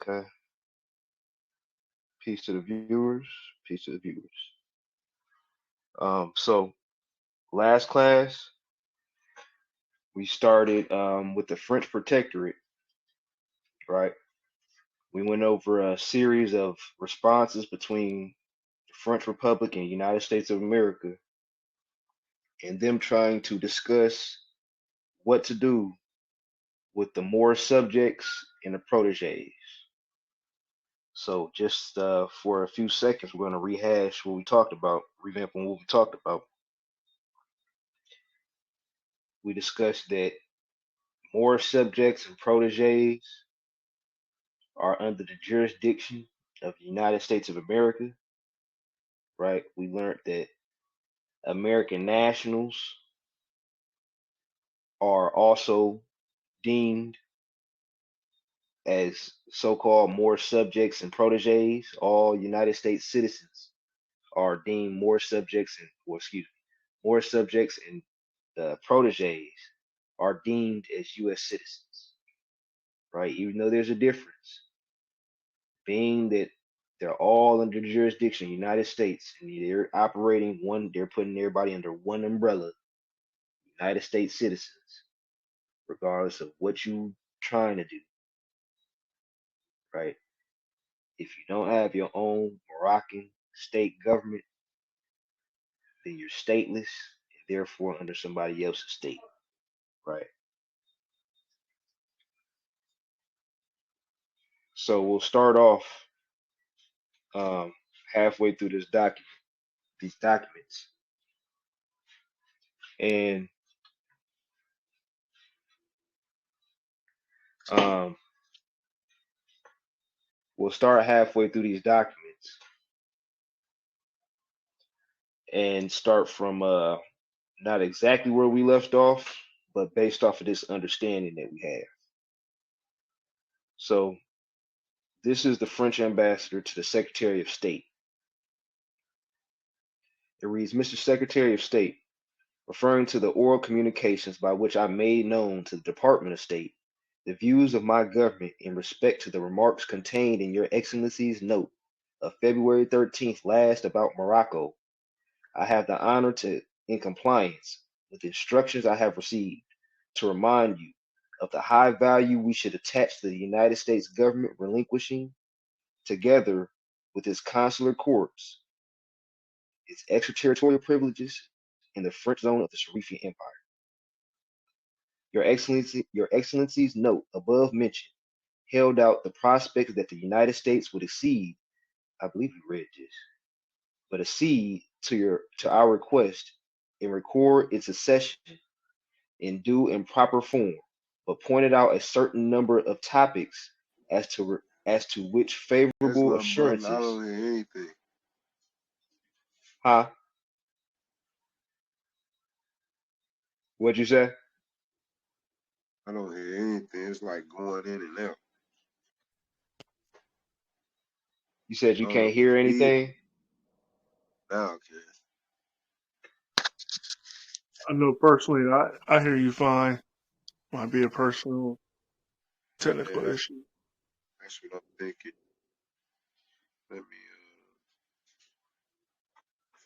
Okay. Peace to the viewers. Peace to the viewers. So last class we started with the French Protectorate, right? We went over a series of responses between the French Republic and United States of America, and them trying to discuss what to do with the Moorish subjects and the protégés. So just for a few seconds, we're going to rehash what we talked about, revamp on what we talked about. We discussed that Moorish subjects and protégés are under the jurisdiction of the United States of America, right? We learned that American nationals are also deemed as so-called Moorish subjects and protégés. All United States citizens are deemed Moorish subjects and, or excuse me, Moorish subjects and protégés are deemed as U.S. citizens, right? Even though there's a difference, being that they're all under the jurisdiction of the United States and they're operating one, they're putting everybody under one umbrella, United States citizens, regardless of what you're trying to do, right? If you don't have your own Moroccan state government, then you're stateless and therefore under somebody else's state, right? So we'll start off halfway through these documents, and we'll start halfway through these documents and start from not exactly where we left off, but based off of this understanding that we have. So this is the French ambassador to the Secretary of State. It reads, Mr. Secretary of State, referring to the oral communications by which I made known to the Department of State the views of my government in respect to the remarks contained in Your Excellency's note of February 13th last about Morocco, I have the honor to, in compliance with the instructions I have received, to remind you of the high value we should attach to the United States government relinquishing, together with its consular courts, its extraterritorial privileges in the French zone of the Sharifian Empire. Your Excellency's note above mentioned held out the prospect that the United States would accede, I believe we read this, but accede to our request and record its accession in due and proper form, but pointed out a certain number of topics as to which That's favorable my button. I assurances. don't hear anything. Huh? What'd you say? I don't hear anything. It's like going in and out. You said I you don't know can't if hear it's me. anything? Now I can. I know personally, I hear you fine. Might be a personal technical Yeah, issue. that's what I'm thinking. Let me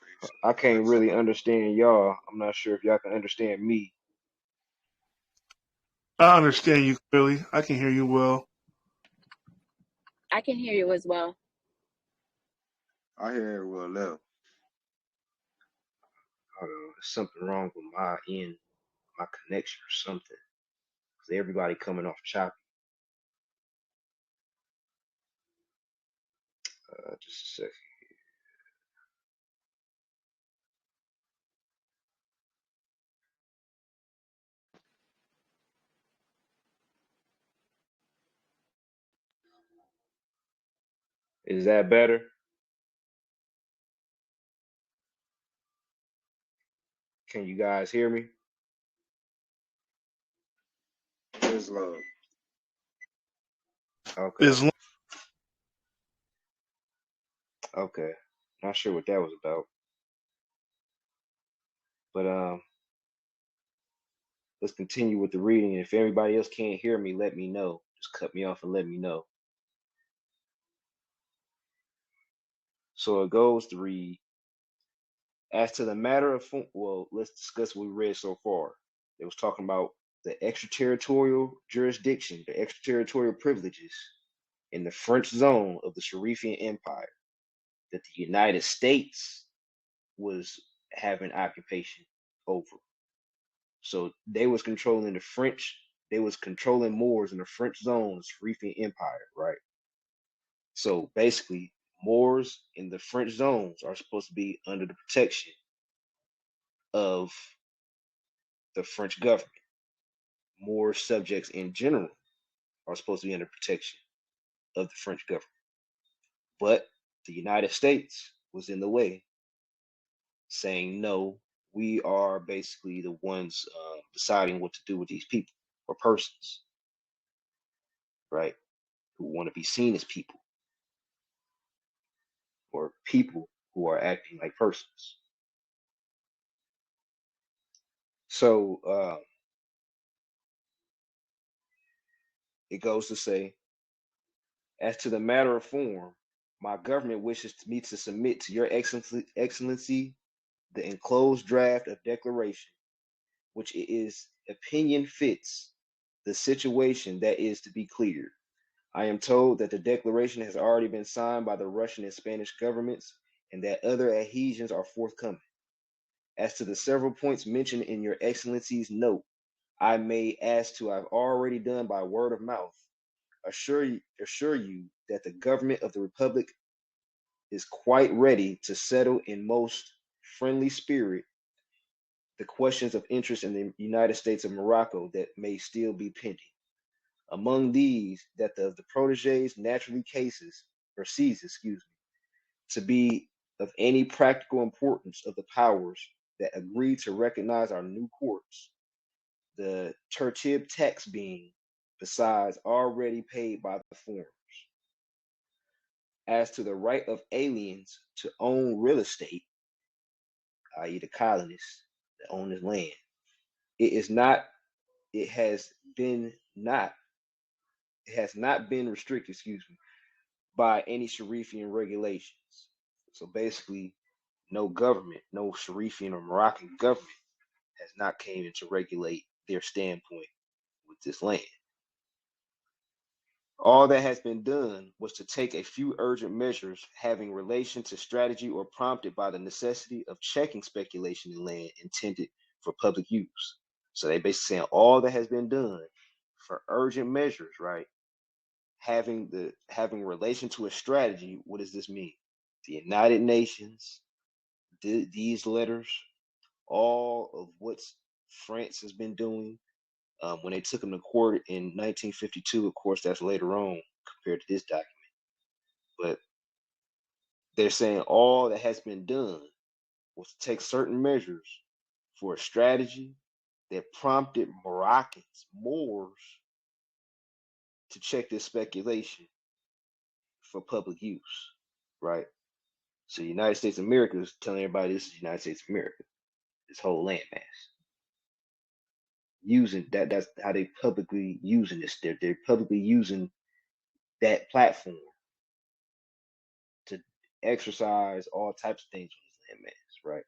fix I can't this. really understand y'all. I'm not sure if y'all can understand me. I understand you clearly. I can hear you well. I can hear you as well. I hear everyone now. Hold on, there's something wrong with my end, my connection or something. Cause everybody coming off choppy. Just a second. Is that better? Can you guys hear me? Islam. Okay. Islam. Okay. Not sure what that was about. But let's continue with the reading. If anybody else can't hear me, let me know. Just cut me off and let me know. So it goes to read, as to the matter of, well, let's discuss what we read so far. It was talking about the extraterritorial jurisdiction, the extraterritorial privileges in the French zone of the Sharifian Empire that the United States was having occupation over. So they was controlling the French, they was controlling Moors in the French zone, Sharifian Empire, right? So basically, Moors in the French zones are supposed to be under the protection of the French government. Moorish subjects in general are supposed to be under protection of the French government. But the United States was in the way, saying, no, we are basically the ones deciding what to do with these people or persons, right? Who want to be seen as people or people who are acting like persons. So it goes to say, as to the matter of form, my government wishes me to submit to your excellency the enclosed draft of declaration, which it is opinion fits the situation that is to be cleared. I am told that the declaration has already been signed by the Russian and Spanish governments and that other adhesions are forthcoming. As to the several points mentioned in your excellency's note, I may ask to have already done by word of mouth, assure you that the government of the Republic is quite ready to settle in most friendly spirit the questions of interest in the United States of Morocco that may still be pending. Among these, that the protégés naturally ceases, to be of any practical importance of the powers that agree to recognize our new courts, the tertib tax being, besides, already paid by the foreigners. As to the right of aliens to own real estate, i.e. the colonists that own this land, it has not been restricted, by any Sharifian regulations. So basically, no government, no Sharifian or Moroccan government has not came in to regulate their standpoint with this land. All that has been done was to take a few urgent measures having relation to strategy or prompted by the necessity of checking speculation in land intended for public use. So they basically saying all that has been done for urgent measures, right? Having relation to a strategy. What does this mean? The United Nations, these letters, all of what France has been doing. When they took them to court in 1952, of course, that's later on compared to this document. But they're saying all that has been done was to take certain measures for a strategy that prompted Moors, to check this speculation for public use, right? So the United States of America is telling everybody this is the United States of America, this whole landmass. Using that's how they publicly using this. They're publicly using that platform to exercise all types of things on this landmass, right?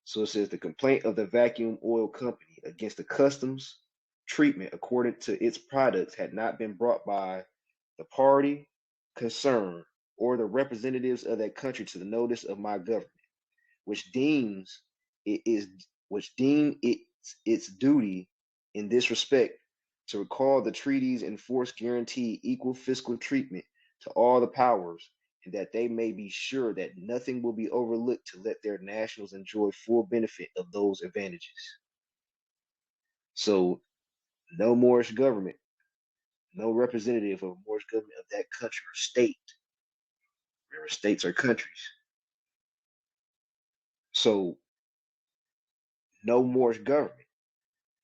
So it says the complaint of the vacuum oil company against the customs treatment according to its products had not been brought by the party concerned or the representatives of that country to the notice of my government, which deems its duty in this respect to recall the treaties and force guarantee equal fiscal treatment to all the powers, and that they may be sure that nothing will be overlooked to let their nationals enjoy full benefit of those advantages. So no Moorish government, no representative of a Moorish government of that country or state. Remember, states are countries. So no Moorish government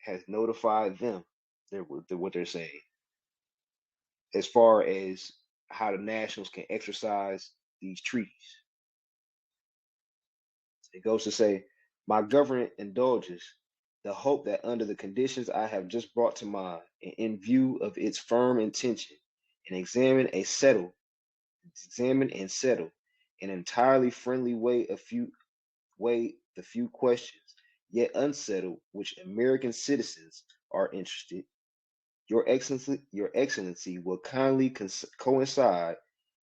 has notified them what they're saying as far as how the nationals can exercise these treaties. It goes to say, my government indulges the hope that under the conditions I have just brought to mind, and in view of its firm intention, and examine a settle examine and settle in an entirely friendly way the few questions yet unsettled which American citizens are interested. Your Excellency will kindly coincide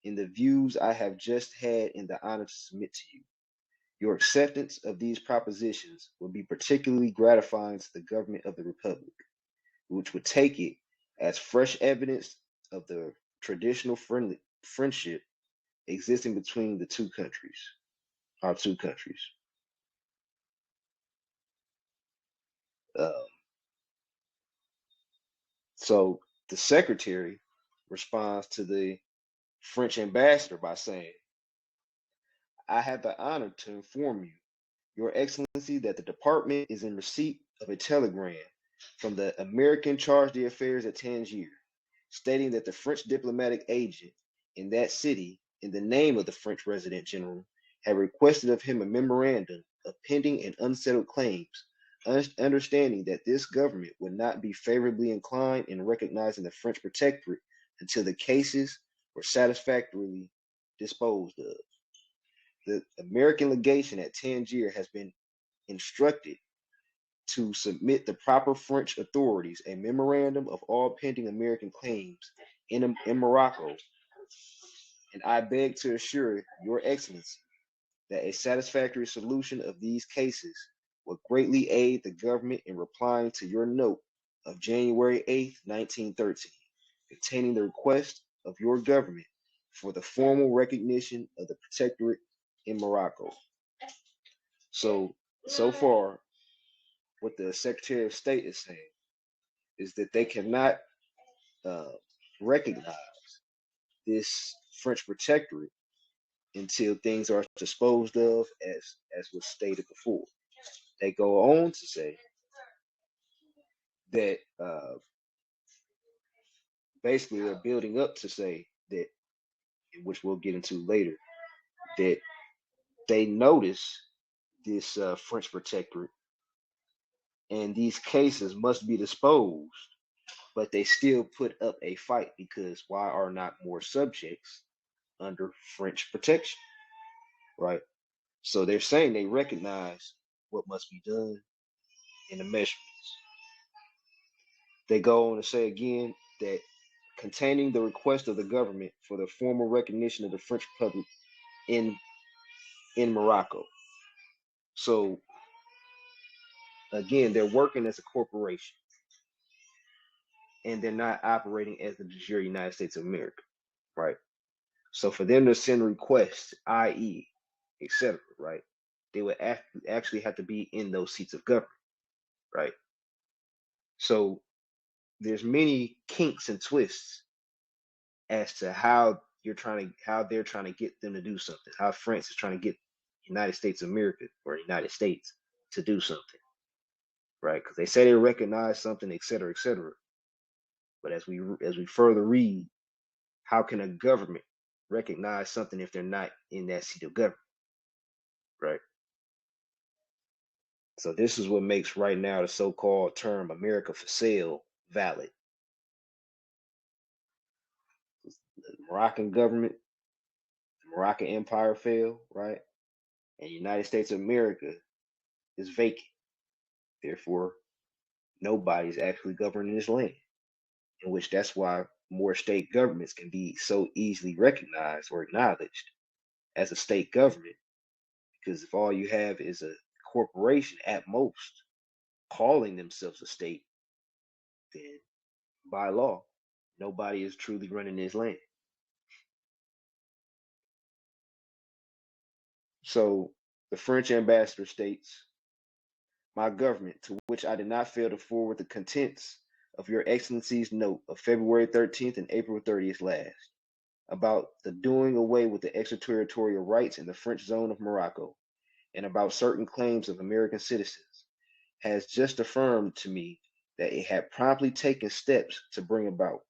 in the views I have just had in the honor to submit to you. Your acceptance of these propositions will be particularly gratifying to the government of the Republic, which would take it as fresh evidence of the traditional friendship existing between our two countries. Um, so the secretary responds to the French ambassador by saying, I have the honor to inform you, Your Excellency, that the department is in receipt of a telegram from the American charge d'affaires at Tangier, stating that the French diplomatic agent in that city, in the name of the French resident general, had requested of him a memorandum of pending and unsettled claims, understanding that this government would not be favorably inclined in recognizing the French Protectorate until the cases were satisfactorily disposed of. The American legation at Tangier has been instructed to submit the proper French authorities a memorandum of all pending American claims in Morocco, and I beg to assure Your Excellency that a satisfactory solution of these cases will greatly aid the government in replying to your note of January 8th, 1913, containing the request of your government for the formal recognition of the Protectorate in Morocco. So far, what the Secretary of State is saying is that they cannot recognize this French Protectorate until things are disposed of as was stated before. They go on to say that basically they're building up to say that, which we'll get into later, that they notice this French Protectorate and these cases must be disposed, but they still put up a fight because why are not more subjects under French protection, right? So they're saying they recognize what must be done in the measurements. They go on to say again that containing the request of the government for the formal recognition of the French Republic in Morocco. So again, they're working as a corporation and they're not operating as the de jure United States of America, right? So for them to send requests, i.e., etc., right, they would actually have to be in those seats of government, right? So there's many kinks and twists as to how they're trying to get them to do something, how France is trying to get United States of America or United States to do something, right? Because they say they recognize something, etc., etc. But as we further read, how can a government recognize something if they're not in that seat of government, right? So this is what makes right now the so-called term America for sale valid. The Moroccan government, the Moroccan Empire fell, right? And the United States of America is vacant. Therefore, nobody's actually governing this land. In which that's why more state governments can be so easily recognized or acknowledged as a state government. Because if all you have is a corporation at most calling themselves a state, then by law, nobody is truly running this land. So the French ambassador states, my government, to which I did not fail to forward the contents of Your Excellency's note of February 13th and April 30th last, about the doing away with the extraterritorial rights in the French zone of Morocco, and about certain claims of American citizens, has just affirmed to me that it had promptly taken steps to bring about,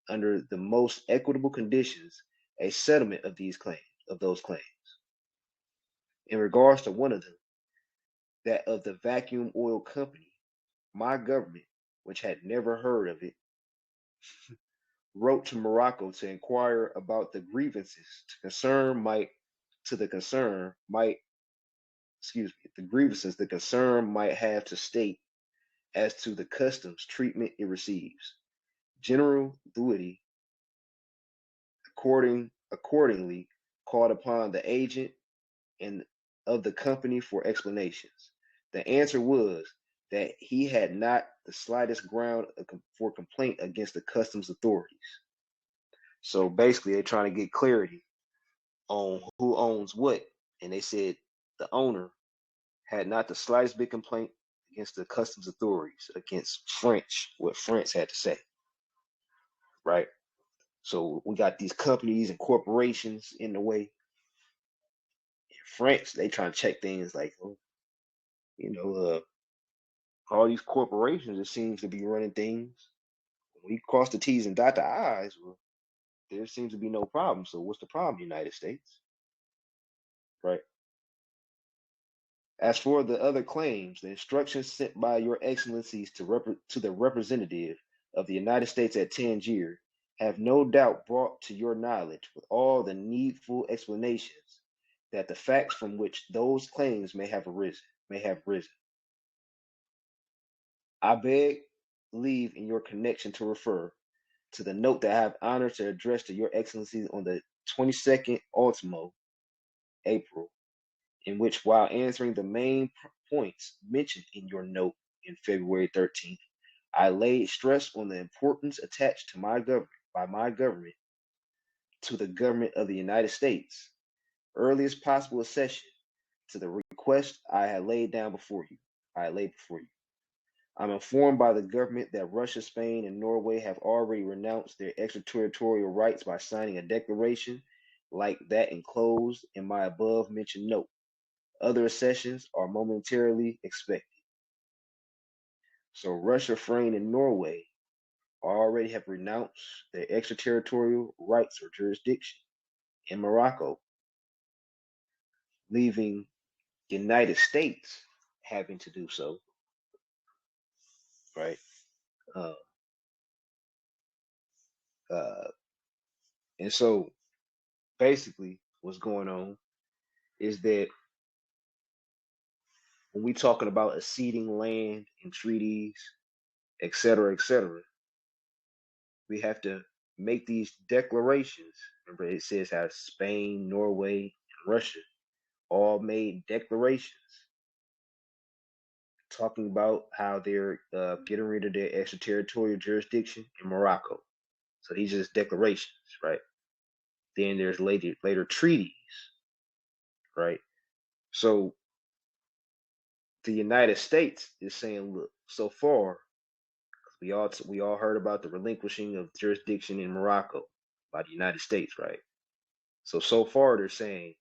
under the most equitable conditions, a settlement of those claims. In regards to one of them, that of the Vacuum Oil Company, my government, which had never heard of it, wrote to Morocco to inquire about the grievances the grievances the concern might have to state as to the customs treatment it receives. General Louis accordingly called upon the agent and of the company for explanations. The answer was that he had not the slightest ground for complaint against the customs authorities. So basically, they're trying to get clarity on who owns what, and they said the owner had not the slightest bit complaint against the customs authorities, against what France had to say, right? So we got these companies and corporations in the way. In France, they trying to check things like, you know, all these corporations, it seems to be running things. When you cross the T's and dot the I's, well, there seems to be no problem. So what's the problem, United States? Right? As for the other claims, the instructions sent by your excellencies to the representative of the United States at Tangier have no doubt brought to your knowledge with all the needful explanations that the facts from which those claims may have risen. I beg leave in your connection to refer to the note that I have honor to address to your excellencies on the 22nd ultimo April, in which, while answering the main points mentioned in your note in February 13th, I laid stress on the importance attached to by my government to the government of the United States, earliest possible accession to the request I laid before you. I'm informed by the government that Russia, Spain, and Norway have already renounced their extraterritorial rights by signing a declaration like that enclosed in my above mentioned note. Other accessions are momentarily expected. So Russia, Spain, and Norway already have renounced their extraterritorial rights or jurisdiction in Morocco, leaving the United States having to do so, right? Uh, uh, and so basically what's going on is that when we talking about acceding land and treaties, et cetera, we have to make these declarations. Remember, it says how Spain, Norway, and Russia all made declarations talking about how they're getting rid of their extraterritorial jurisdiction in Morocco. So these are just declarations, right? Then there's later treaties, right? So the United States is saying, look, so far we all heard about the relinquishing of jurisdiction in Morocco by the United States, right? So far they're saying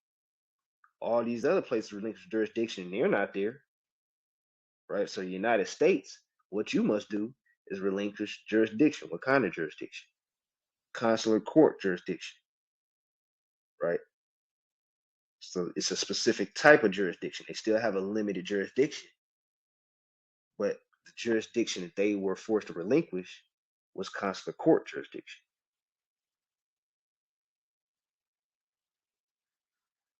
all these other places relinquish jurisdiction, and they're not there, right? So the United States, what you must do is relinquish jurisdiction. What kind of jurisdiction? Consular court jurisdiction, right? So it's a specific type of jurisdiction. They still have a limited jurisdiction, but the jurisdiction that they were forced to relinquish was consular court jurisdiction.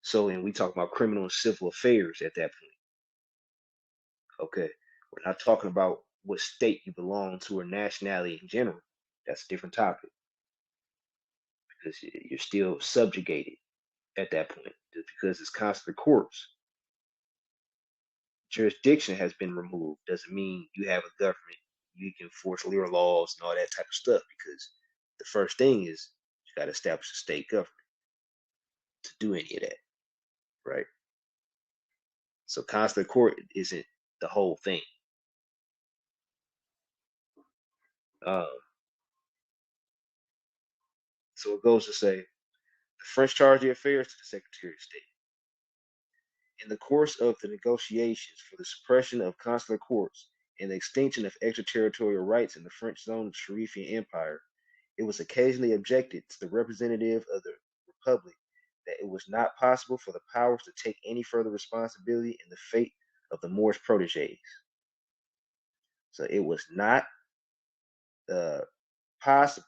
So, and we talk about criminal and civil affairs at that point. Okay, we're not talking about what state you belong to or nationality in general. That's a different topic because you're still subjugated at that point. Just because it's consular courts, jurisdiction has been removed doesn't mean you have a government. You can enforce your laws and all that type of stuff because the first thing is you got to establish a state government to do any of that, right? So consular court isn't the whole thing. Um, so it goes to say the French charge the affairs to the Secretary of State. In the course of the negotiations for the suppression of consular courts and the extinction of extraterritorial rights in the French zone of the Sharifian Empire, it was occasionally objected to the representative of the Republic that it was not possible for the powers to take any further responsibility in the fate of the Moorish Protégés. So it was not possible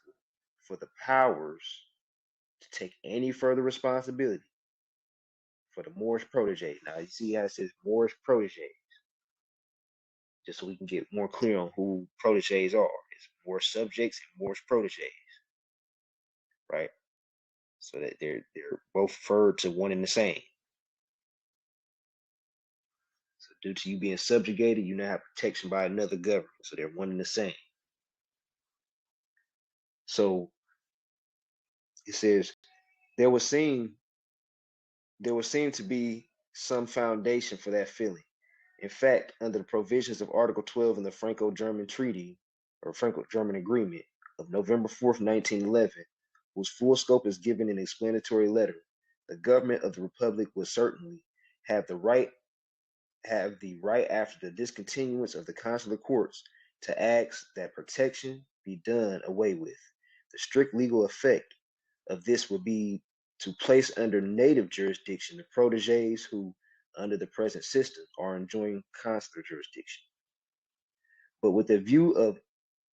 for the powers to take any further responsibility for the Moorish protege. Now you see how it says Moorish protege, just so we can get more clear on who proteges are. It's Moorish subjects and Moorish proteges, right? So that they're both referred to one and the same. So due to you being subjugated, you now have protection by another government. So they're one and the same. So it says there would seem to be some foundation for that feeling. In fact, under the provisions of Article 12 in the Franco-German Treaty or Franco-German Agreement of November 4th, 1911, whose full scope is given in an explanatory letter, the government of the Republic will certainly have the right after the discontinuance of the consular courts to ask that protection be done away with. The strict legal effect of this will be to place under native jurisdiction the proteges who, under the present system, are enjoying consular jurisdiction. But with the view of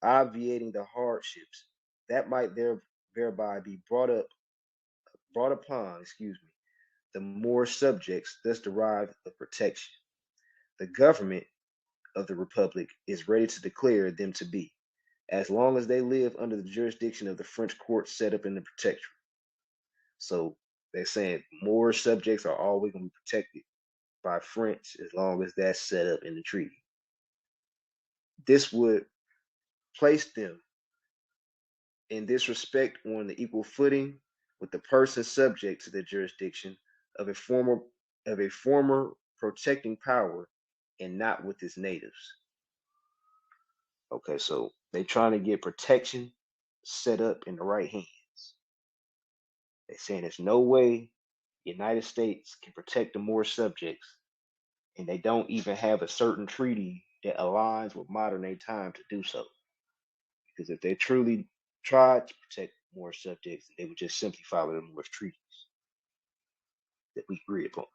obviating the hardships that might thereby be brought upon, the Moorish subjects thus derive of protection. The government of the Republic is ready to declare them to be, as long as they live under the jurisdiction of the French courts set up in the Protectorate. So they're saying Moorish subjects are always going to be protected by French as long as that's set up in the treaty. This would place them in this respect on the equal footing with the person subject to the jurisdiction of a former protecting power and not with its natives. Okay, so they're trying to get protection set up in the right hands. They're saying there's no way the United States can protect the Moorish subjects, and they don't even have a certain treaty that aligns with modern day time to do so. Because if they truly tried to protect Moorish subjects, they would just simply follow the Moorish treaties that we agreed upon.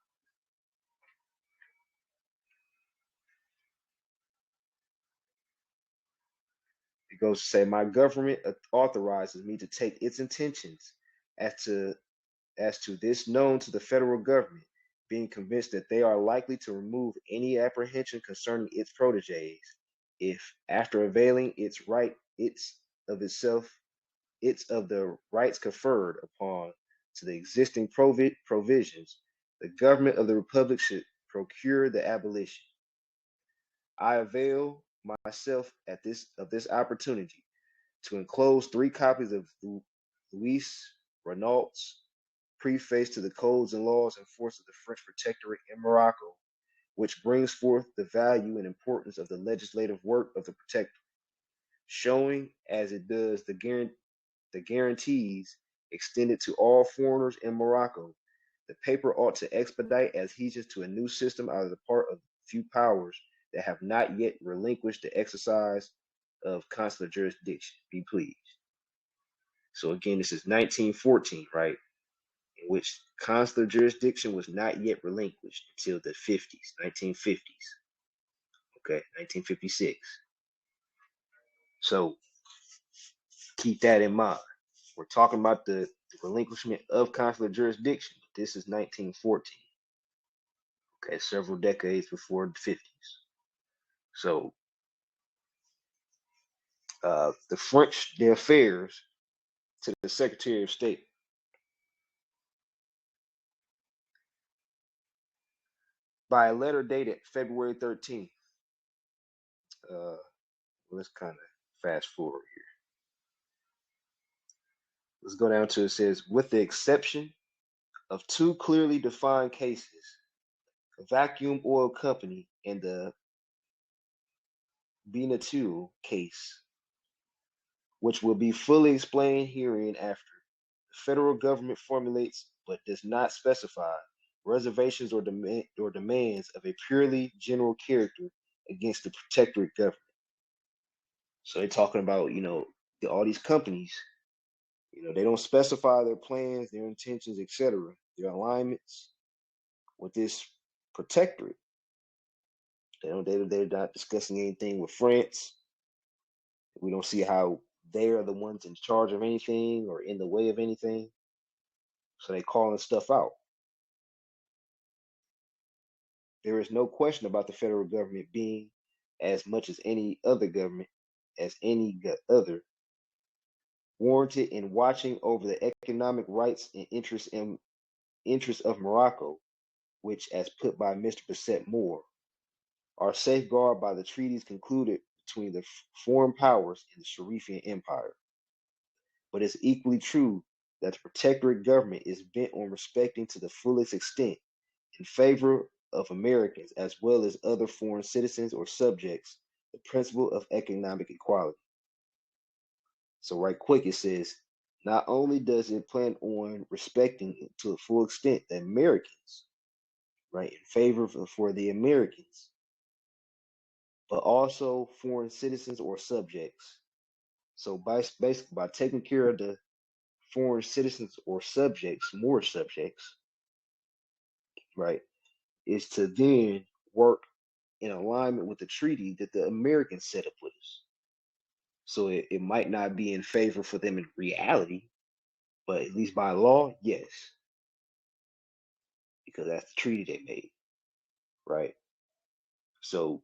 It goes to say, my government authorizes me to take its intentions as to this known to the federal government, being convinced that they are likely to remove any apprehension concerning its proteges, if, after availing its of the rights conferred upon to the existing provisions, the government of the Republic should procure the abolition. I avail myself of this opportunity to enclose 3 copies of Louis Renault's preface to the codes and laws in force of the French Protectorate in Morocco, which brings forth the value and importance of the legislative work of the Protectorate, showing as it does the guarantees extended to all foreigners in Morocco. The paper ought to expedite adhesion to a new system out of the part of few powers that have not yet relinquished the exercise of consular jurisdiction. Be pleased. So again, this is 1914, right? In which consular jurisdiction was not yet relinquished until the 1950s. Okay, 1956. So keep that in mind. We're talking about the relinquishment of consular jurisdiction. This is 1914. Okay, several decades before the 50s. So the French d'Affaires to the Secretary of State. By a letter dated February 13th. Let's kind of fast forward here. Let's go down to, it says, with the exception of 2 clearly defined cases, the Vacuum Oil Company and the Benatul case, which will be fully explained herein after. The federal government formulates, but does not specify, reservations or demands of a purely general character against the protectorate government. So they're talking about, all these companies, they don't specify their plans, their intentions, etc., their alignments with this protectorate. They're not discussing anything with France. We don't see how they are the ones in charge of anything or in the way of anything. So they calling stuff out. There is no question about the federal government being, as much as any other government, as any other, warranted in watching over the economic rights and interests of Morocco, which, as put by Mr. Bassett Moore, are safeguarded by the treaties concluded between the foreign powers and the Sharifian Empire. But it's equally true that the protectorate government is bent on respecting to the fullest extent, in favor of Americans as well as other foreign citizens or subjects, the principle of economic equality. So right quick, it says, not only does it plan on respecting to a full extent the Americans, right, in favor for the Americans, but also foreign citizens or subjects. So basically, by taking care of the foreign citizens or subjects, Moorish subjects, right, is to then work in alignment with the treaty that the Americans set up with us. So it might not be in favor for them in reality, but at least by law, yes, because that's the treaty they made, right? So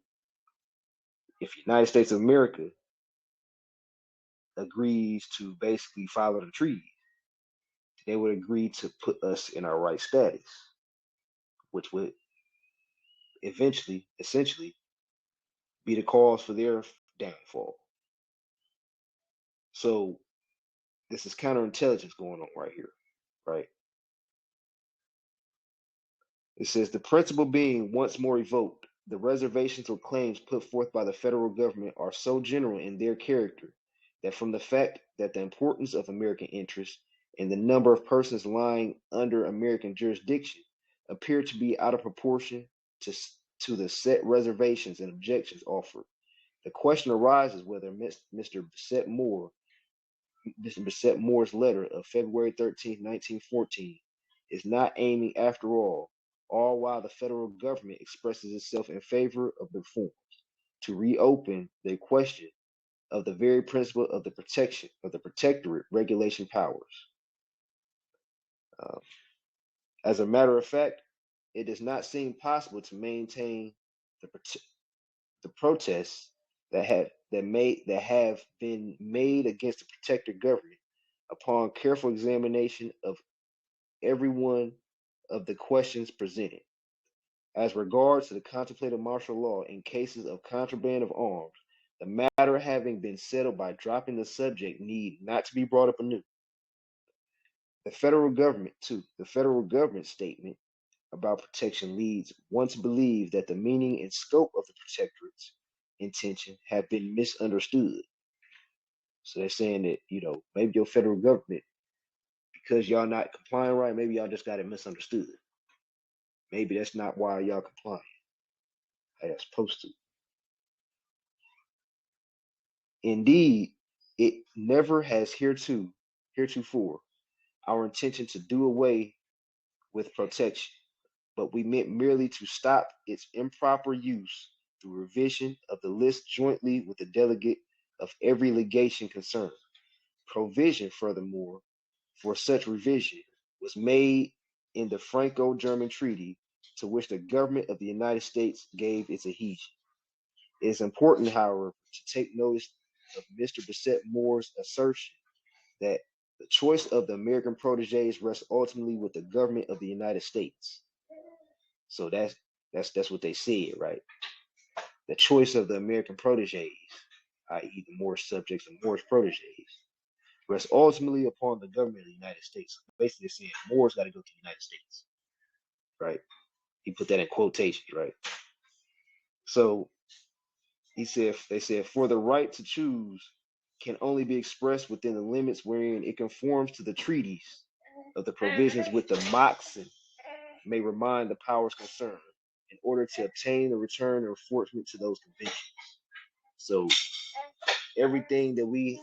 if the United States of America agrees to basically follow the treaty, they would agree to put us in our right status, which would eventually, essentially, be the cause for their downfall. So this is counterintelligence going on right here, right? It says the principle being once more evoked, the reservations or claims put forth by the federal government are so general in their character that from the fact that the importance of American interests and the number of persons lying under American jurisdiction appear to be out of proportion to the set reservations and objections offered, the question arises whether Mr. Bassett Moore's letter of February 13, 1914 is not aiming after all while the federal government expresses itself in favor of the reforms, to reopen the question of the very principle of the protection of the protectorate regulation powers. As a matter of fact, it does not seem possible to maintain the protests that have been made against the protector government upon careful examination of every one of the questions presented. As regards to the contemplated martial law in cases of contraband of arms, the matter having been settled by dropping the subject need not to be brought up anew. The federal government statement about protection leads one to believe that the meaning and scope of the protectorate's intention have been misunderstood. So they're saying that, maybe your federal government, because y'all not complying right, maybe y'all just got it misunderstood. Maybe that's not why y'all complying how y'all supposed to. Indeed, it never has heretofore our intention to do away with protection, but we meant merely to stop its improper use through revision of the list jointly with the delegate of every legation concerned. Provision, furthermore, for such revision was made in the Franco-German Treaty, to which the government of the United States gave its adhesion. It is important, however, to take notice of Mr. Bassett Moore's assertion that the choice of the American protégés rests ultimately with the government of the United States. So that's what they said, right? The choice of the American protégés, i.e., the Moorish subjects and Moorish protégés, rests ultimately upon the government of the United States. Basically, saying Moors got to go to the United States, right? He put that in quotation, right? So they said, for the right to choose can only be expressed within the limits wherein it conforms to the treaties of the provisions with the Moxon may remind the powers concerned in order to obtain the return or enforcement to those conventions. So everything that we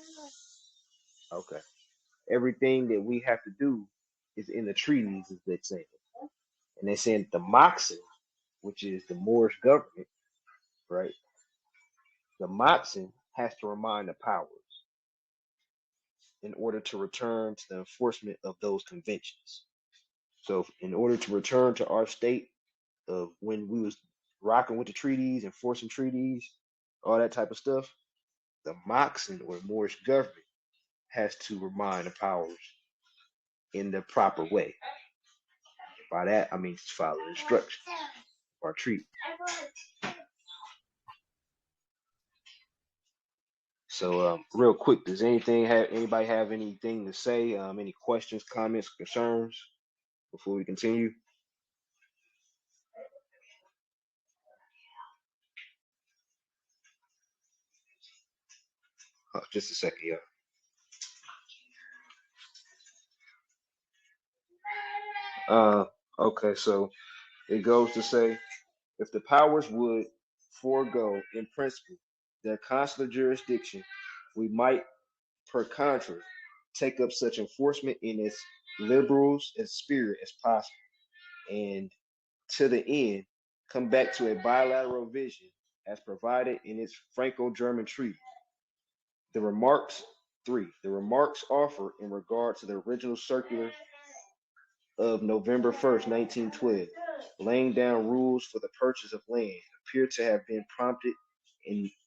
have to do is in the treaties, as they say. And they're saying the Moxon, which is the Moorish government, right? The Moxon has to remind the powers. in order to return to the enforcement of those conventions. So in order to return to our state of when we was rocking with the treaties, enforcing treaties, all that type of stuff, the Moxon or Moorish government has to remind the powers in the proper way. By that, I mean follow instructions or treat. So, real quick, does anybody have anything to say? Any questions, comments, concerns before we continue? Just a second, yeah. Okay, so it goes to say, if the powers would forego, in principle, their consular jurisdiction, we might, per contra, take up such enforcement in as liberal as spirit as possible, and to the end, come back to a bilateral vision as provided in its Franco-German treaty. The remarks offered in regard to the original circular of November 1st, 1912, laying down rules for the purchase of land, appear to have been prompted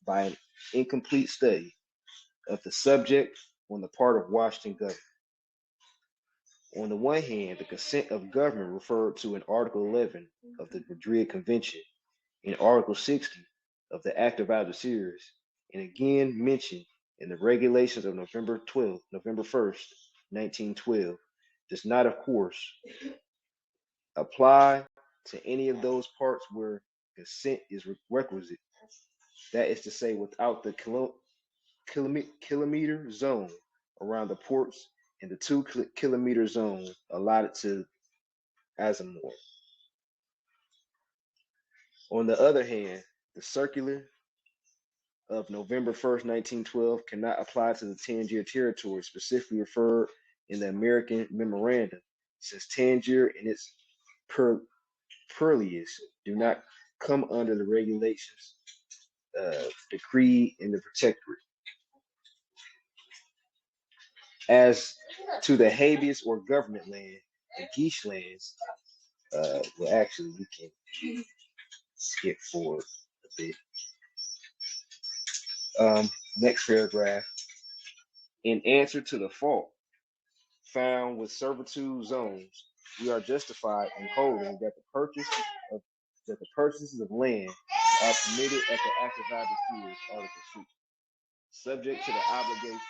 by an incomplete study of the subject on the part of Washington government. On the one hand, the consent of government referred to in Article 11 of the Madrid Convention, in Article 60 of the Act of Algeciras, and again mentioned in the regulations of November 1st, 1912, does not, of course, apply to any of those parts where consent is requisite. That is to say, without the kilometer zone around the ports and the 2-kilometer zone allotted to Azamor. On the other hand, the circular of November 1st, 1912 cannot apply to the Tangier territory specifically referred in the American memorandum, since Tangier and its purlieus do not come under the regulations decreed in the Protectorate. As to the habeas or government land, the Geesh lands, well, actually, we can skip forward a bit. Next paragraph. In answer to the fault found with servitude zones, we are justified in holding that the purchases of land are permitted at the Act of Algeciras, Article 6, subject to the obligation.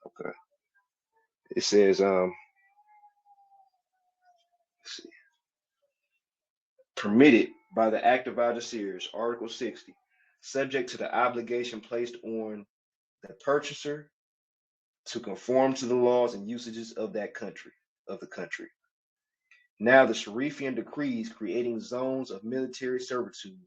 Okay. It says, let's see, permitted by the Act of Algeciras, Article 60, subject to the obligation placed on the purchaser to conform to the laws and usages of the country. Now, the Sharifian decrees creating zones of military servitude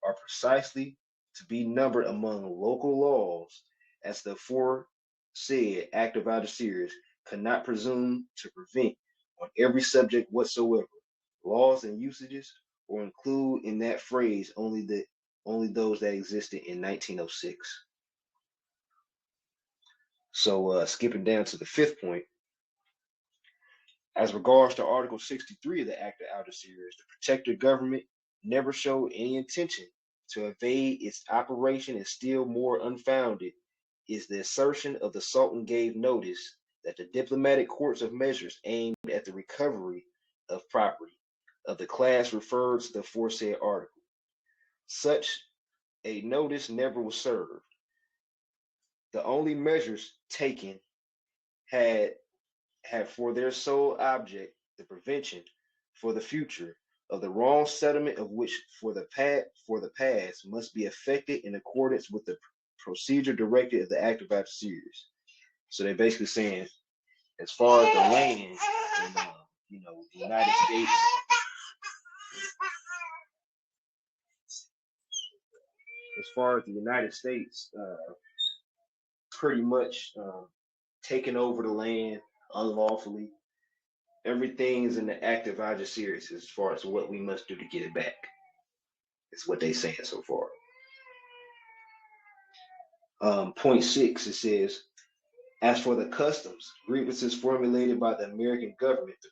are precisely to be numbered among local laws, as the aforesaid Act of Algeciras cannot presume to prevent on every subject whatsoever laws and usages, or include in that phrase only those that existed in 1906. So, skipping down to the fifth point. As regards to Article 63 of the Act of Algeciras, the protector government never showed any intention to evade its operation, and still more unfounded is the assertion of the Sultan gave notice that the diplomatic courts of measures aimed at the recovery of property of the class referred to the aforesaid article. Such a notice never was served. The only measures taken had for their sole object the prevention for the future of the wrong settlement of which for the past must be effected in accordance with the procedure directed of the Act of Algeciras. So they're basically saying, as far as the land in the United States, pretty much taking over the land unlawfully, everything is in the active adjectives as far as what we must do to get it back. It's what they're saying so far. Point 6, it says, as for the customs, grievances formulated by the American government, the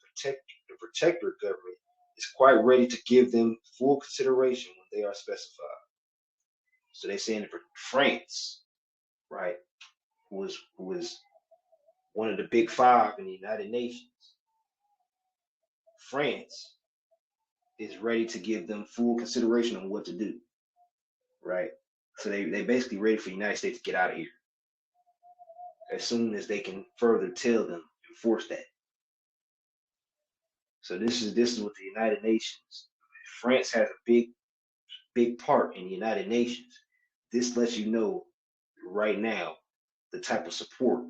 Protectorate government is quite ready to give them full consideration when they are specified. So they're saying that for France, right, who was one of the big five in the United Nations, France is ready to give them full consideration on what to do, right? So they basically ready for the United States to get out of here as soon as they can further tell them, enforce that. So this is what the United Nations. France has a big part in the United Nations. This lets you know right now the type of support,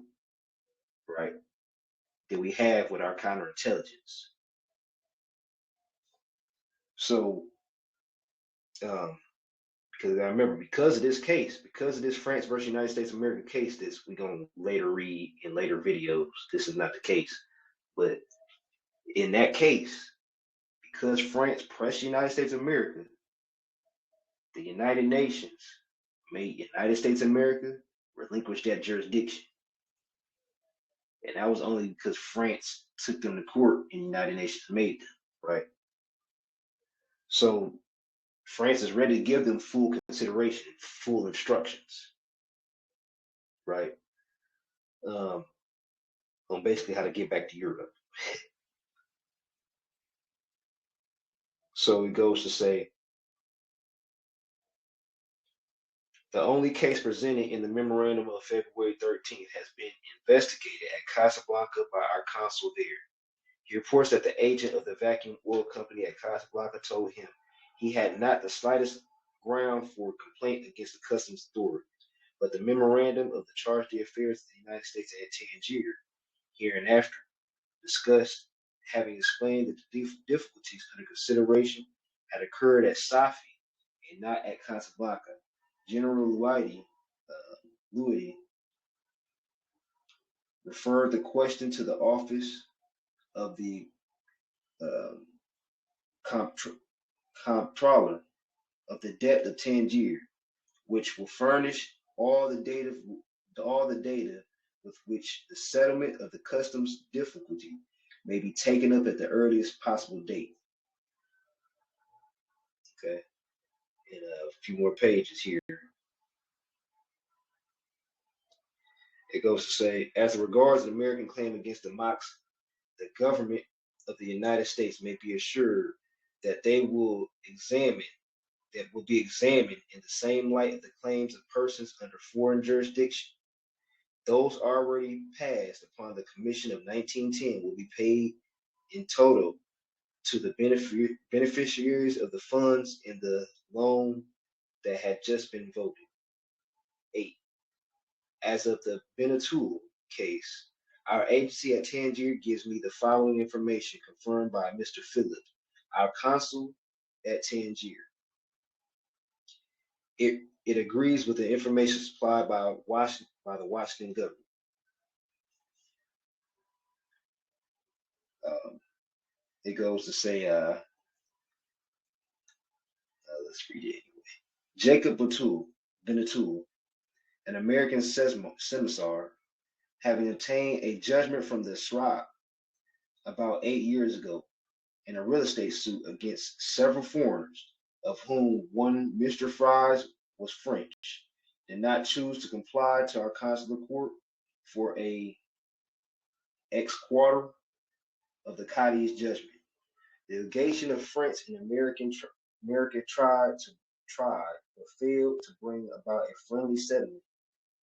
right, that we have with our counterintelligence. So, because I remember, because of this case, because of this France versus United States of America case, this we're gonna later read in later videos. This is not the case, but in that case, because France pressed the United States of America, the United Nations made United States of America relinquish that jurisdiction. And that was only because France took them to court and the United Nations made them, right? So France is ready to give them full consideration, full instructions, right? On basically how to get back to Europe. So it goes to say, the only case presented in the memorandum of February 13th has been investigated at Casablanca by our consul there. He reports that the agent of the vacuum oil company at Casablanca told him he had not the slightest ground for complaint against the customs authorities, but the memorandum of the charge d'affaires of the United States at Tangier, hereinafter discussed, having explained that the difficulties under consideration had occurred at Safi and not at Casablanca. General Louis referred the question to the office of the comptroller of the debt of Tangier, which will furnish all the data with which the settlement of the customs difficulty may be taken up at the earliest possible date. Okay, and a few more pages here. It goes to say, as regards the American claim against the Mocs, the government of the United States may be assured that they will be examined in the same light of the claims of persons under foreign jurisdiction. Those already passed upon the Commission of 1910 will be paid in total to the beneficiaries of the funds in the loan that had just been voted. 8. As of the Benatul case, our agency at Tangier gives me the following information confirmed by Mr. Phillips, our consul at Tangier. It agrees with the information supplied by the Washington government. It goes to say, let's read it anyway. Jacob Benatul, an American Semissar, having obtained a judgment from the Shrab about 8 years ago in a real estate suit against several foreigners, of whom one, Mr. Fries, was French, did not choose to comply to our consular court for a ex-quarter of the Cadi's judgment. The legation of France and America tried but failed to bring about a friendly settlement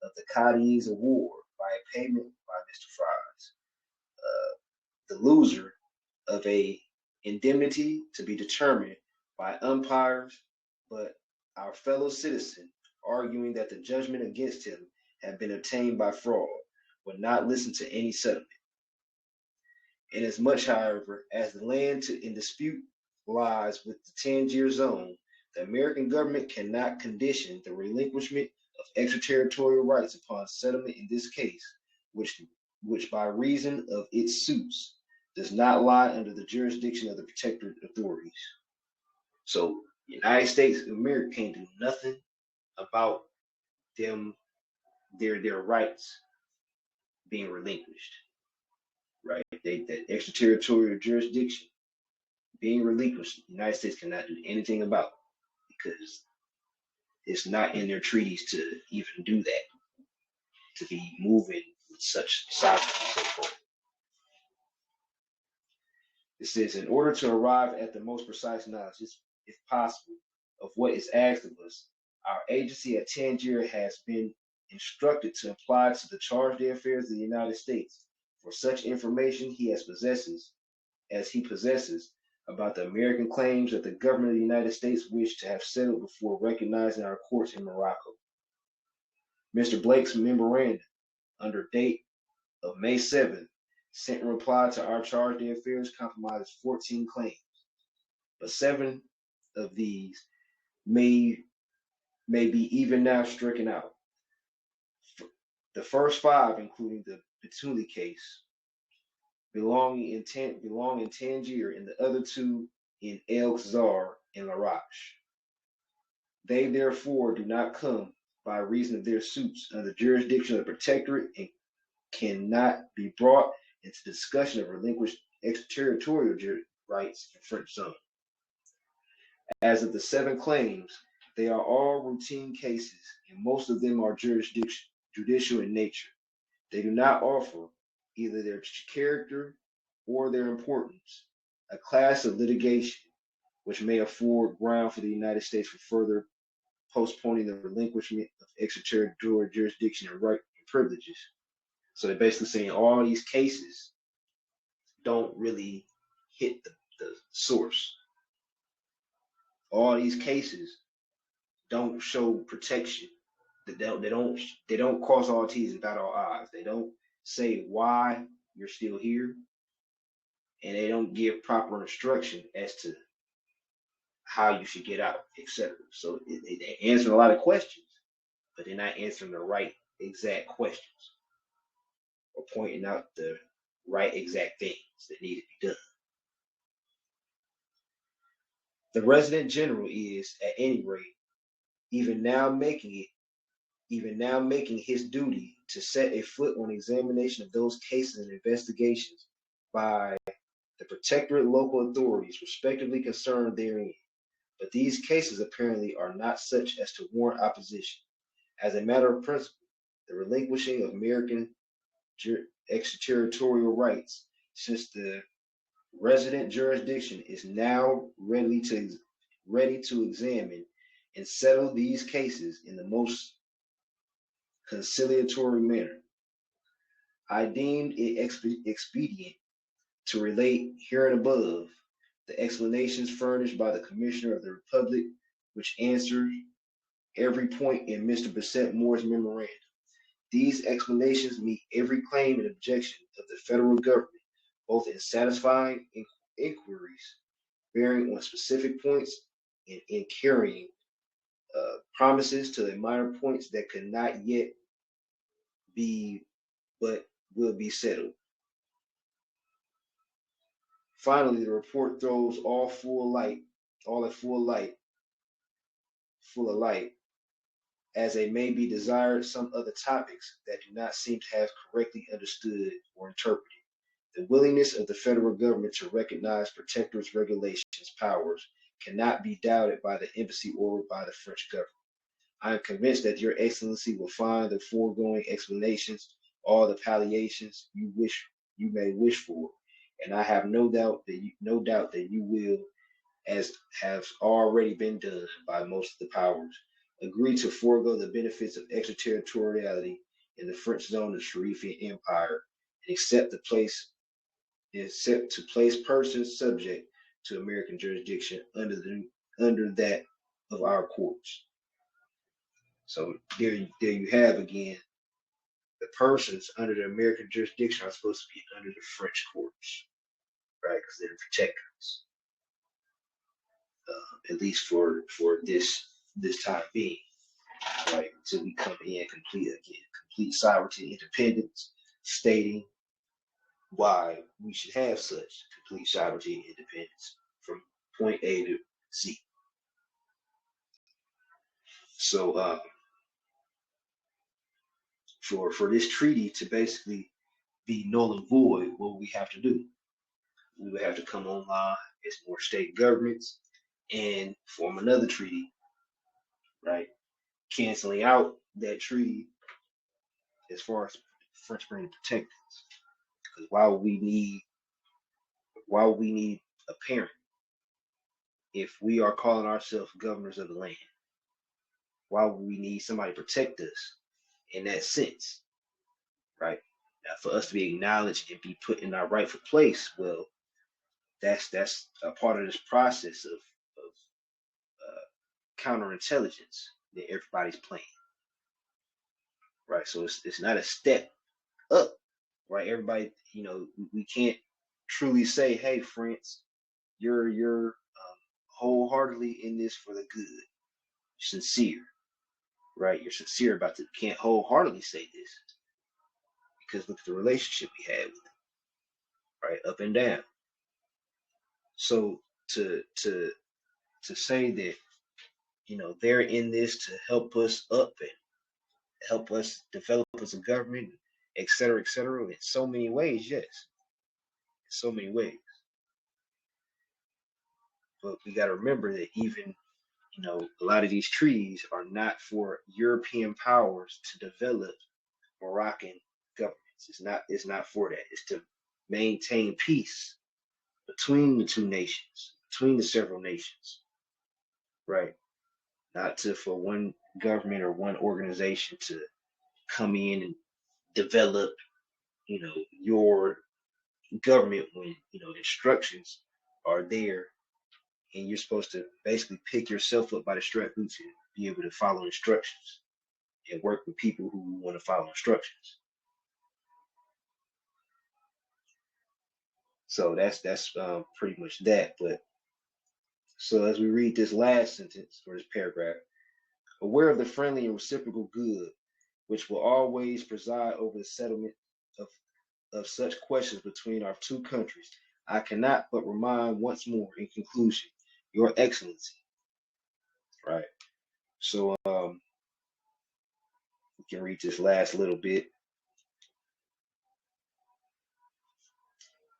of the Cadi's award by a payment by Mr. Fries, the loser of a indemnity to be determined by umpires, but our fellow citizen, arguing that the judgment against him had been obtained by fraud, would not listen to any settlement. Inasmuch, however, as the land in dispute lies with the Tangier zone, the American government cannot condition the relinquishment of extraterritorial rights upon settlement in this case, which by reason of its suits does not lie under the jurisdiction of the protectorate authorities. So the United States of America can't do nothing about them, their rights being relinquished, right? That extraterritorial jurisdiction being relinquished, the United States cannot do anything about it because it's not in their treaties to even do that, to be moving with such sovereignty so forth. It says, in order to arrive at the most precise knowledge, if possible, of what is asked of us, our agency at Tangier has been instructed to apply to the charge d'affaires of the United States for such information as he possesses about the American claims that the government of the United States wish to have settled before recognizing our courts in Morocco. Mr. Blake's memorandum, under date of May 7th, sent in reply to our charge d'affaires compromises 14 claims, but 7 of these may be even now stricken out. The first 5, including the Betuli case, belong in Tangier, and the other 2 in El Khazar and Larache. They therefore do not come by reason of their suits under the jurisdiction of the Protectorate and cannot be brought into discussion of relinquished extraterritorial rights in French zone. As of the 7 claims, they are all routine cases, and most of them are judicial in nature. They do not offer either their character or their importance a class of litigation which may afford ground for the United States for further postponing the relinquishment of extraterritorial jurisdiction and right and privileges. So they're basically saying all these cases don't really hit the source. All these cases don't show protection. They don't cross all T's and dot all I's. They don't say why you're still here, and they don't give proper instruction as to how you should get out, etc. So they're answering a lot of questions, but they're not answering the right exact questions or pointing out the right exact things that need to be done. The resident general is, at any rate, even now making his duty to set a foot on examination of those cases and investigations by the protectorate local authorities respectively concerned therein. But these cases apparently are not such as to warrant opposition. As a matter of principle, the relinquishing of American extraterritorial rights, since the resident jurisdiction is now ready to examine and settle these cases in the most conciliatory manner, I deemed it expedient to relate here and above the explanations furnished by the Commissioner of the Republic, which answered every point in Mr. Bassett Moore's memorandum. These explanations meet every claim and objection of the federal government, both in satisfying inquiries bearing on specific points and in carrying promises to the minor points that could not yet be but will be settled. Finally, the report throws full of light, as it may be desired, some other topics that do not seem to have correctly understood or interpreted. The willingness of the federal government to recognize protectorate's regulations powers cannot be doubted by the embassy or by the French government. I am convinced that Your Excellency will find the foregoing explanations all the palliations you may wish for, and I have no doubt that you will, as has already been done by most of the powers, agree to forego the benefits of extraterritoriality in the French zone of Sharifian Empire and accept to place persons subject to American jurisdiction under that of our courts. So there you have again, the persons under the American jurisdiction are supposed to be under the French courts, right? Because they're protectors, at least for this time being, right? Until we come in complete sovereignty, independence, stating why we should have such complete sovereignty and independence from point A to Z. So for this treaty to basically be null and void, what we have to do? We would have to come online as more state governments and form another treaty, right? Canceling out that treaty as far as French Protectorate. Because why would we need a parent if we are calling ourselves governors of the land? Why would we need somebody to protect us in that sense, right? Now, for us to be acknowledged and be put in our rightful place, well, that's a part of this process of counterintelligence that everybody's playing, right? So it's not a step up, right? Everybody, we can't truly say, hey, France, you're wholeheartedly in this for the good, sincere, right? You're sincere about it. You can't wholeheartedly say this because look at the relationship we had with them, right? Up and down. So to say that they're in this to help us up and help us develop as a government, et cetera, in so many ways, yes, in so many ways. But we got to remember that even a lot of these treaties are not for European powers to develop Moroccan governments. It's not for that. It's to maintain peace between the two nations, between the several nations, right? Not for one government or one organization to come in and develop, your government when instructions are there and you're supposed to basically pick yourself up by the strap boots and be able to follow instructions and work with people who want to follow instructions. So that's pretty much that. But so as we read this last sentence or this paragraph, aware of the friendly and reciprocal good which will always preside over the settlement of such questions between our two countries, I cannot but remind once more in conclusion, Your Excellency, right? So we can read this last little bit.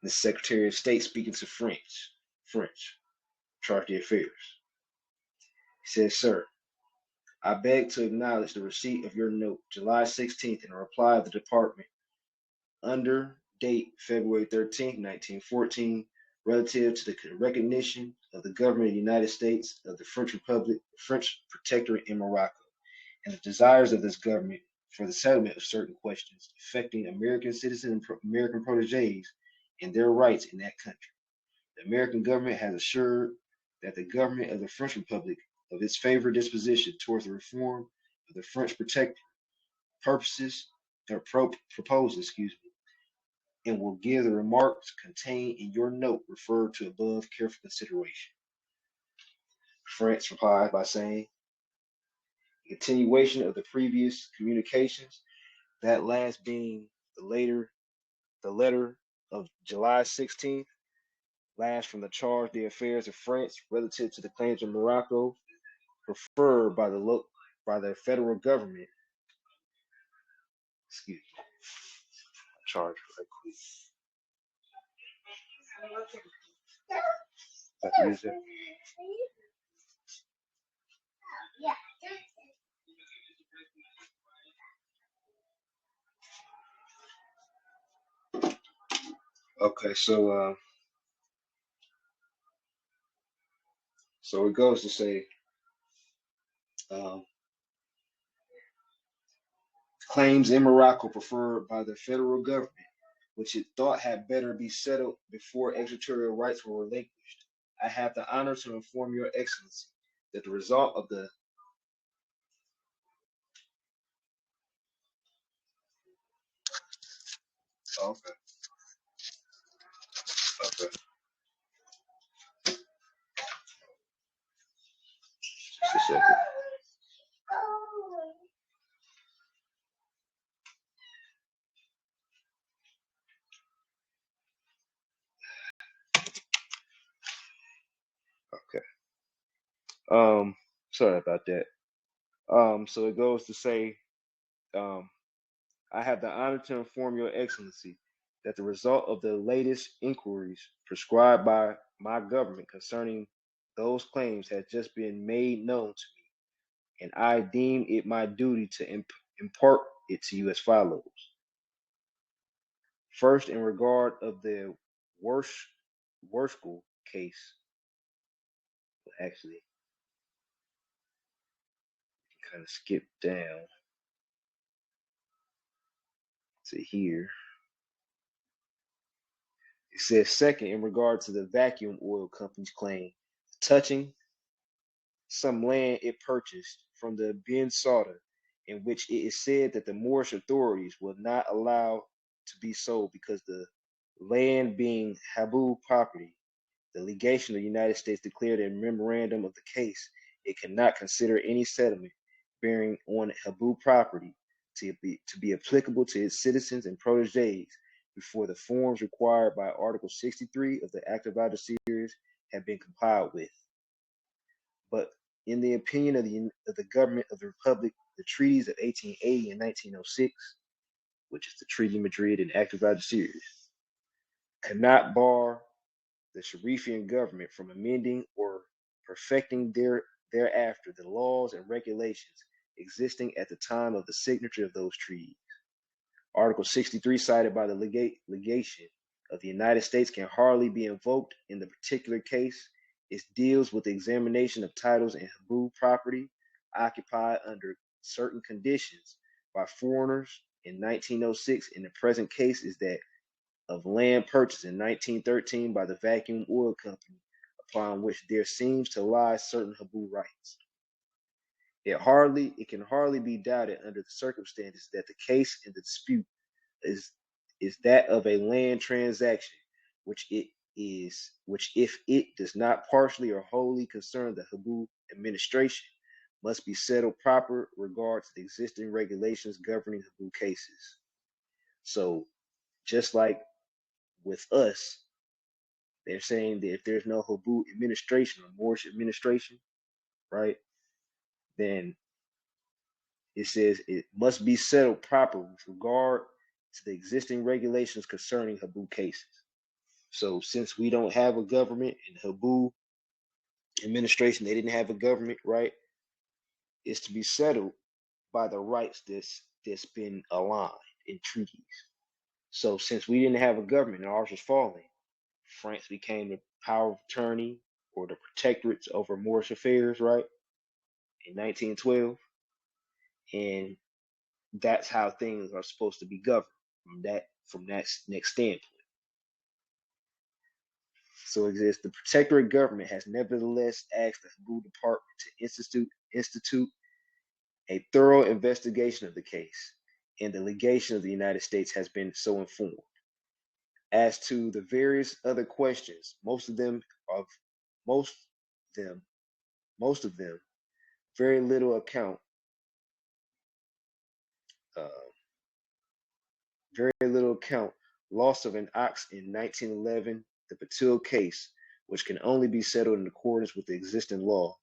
The Secretary of State speaking to French, charge d'affaires. He says, Sir, I beg to acknowledge the receipt of your note, July 16th, in a reply of the Department under date February 13th, 1914, relative to the recognition of the government of the United States of the French Republic, French Protectorate in Morocco, and the desires of this government for the settlement of certain questions affecting American citizens and American protégés and their rights in that country. The American government has assured that the government of the French Republic of its favored disposition towards the reform of the French Protectorate proposes, and will give the remarks contained in your note referred to above careful consideration. France replied by saying, in continuation of the previous communications, that last being the letter of July 16th, last from the charge d'affaires of France relative to the claims of Morocco, preferred by the federal government. Excuse me. Charge right quick. Okay, so it goes to say, claims in Morocco preferred by the federal government, which it thought had better be settled before extraterritorial rights were relinquished. I have the honor to inform Your Excellency that the result of the okay. Just a second. Um, sorry about that. So it goes to say, um, I have the honor to inform Your Excellency that the result of the latest inquiries prescribed by my government concerning those claims has just been made known to me, and I deem it my duty to impart it to you as follows. First, in regard of the Worshkel case, actually, kind of skip down to here. It says, second, in regard to the vacuum oil company's claim touching some land it purchased from the Bin Sauda, in which it is said that the Moorish authorities will not allow to be sold because the land being Habu property. The legation of the United States declared in a memorandum of the case it cannot consider any settlement bearing on Habu property to be applicable to its citizens and protégés before the forms required by Article 63 of the Act of Algeciras have been complied with. But in the opinion of the government of the Republic, the treaties of 1880 and 1906, which is the Treaty of Madrid and Act of Algeciras, cannot bar the Sharifian government from amending or perfecting thereafter the laws and regulations existing at the time of the signature of those treaties. Article 63, cited by the legation of the United States, can hardly be invoked in the particular case. It deals with the examination of titles and Habu property occupied under certain conditions by foreigners in 1906. In the present case is that of land purchased in 1913 by the Vacuum Oil Company, upon which there seems to lie certain Habu rights. It can hardly be doubted under the circumstances that the case in the dispute is that of a land transaction, which if it does not partially or wholly concern the Habu administration, must be settled proper regard to the existing regulations governing Habu cases. So, just like with us, they're saying that if there's no Habu administration or Moorish administration, right, then it says it must be settled properly with regard to the existing regulations concerning Habu cases. So since we don't have a government in Habu administration, they didn't have a government, right? It's to be settled by the rights that's been aligned in treaties. So since we didn't have a government and ours was falling, France became the power of attorney or the protectorates over Moorish affairs, right? In 1912. And that's how things are supposed to be governed from that next standpoint. So it exists. The protectorate government has nevertheless asked the Habu Department to institute a thorough investigation of the case, and the legation of the United States has been so informed. As to the various other questions, most of them, very little account. Very little account. Loss of an ox in 1911, the Patil case, which can only be settled in accordance with the existing law.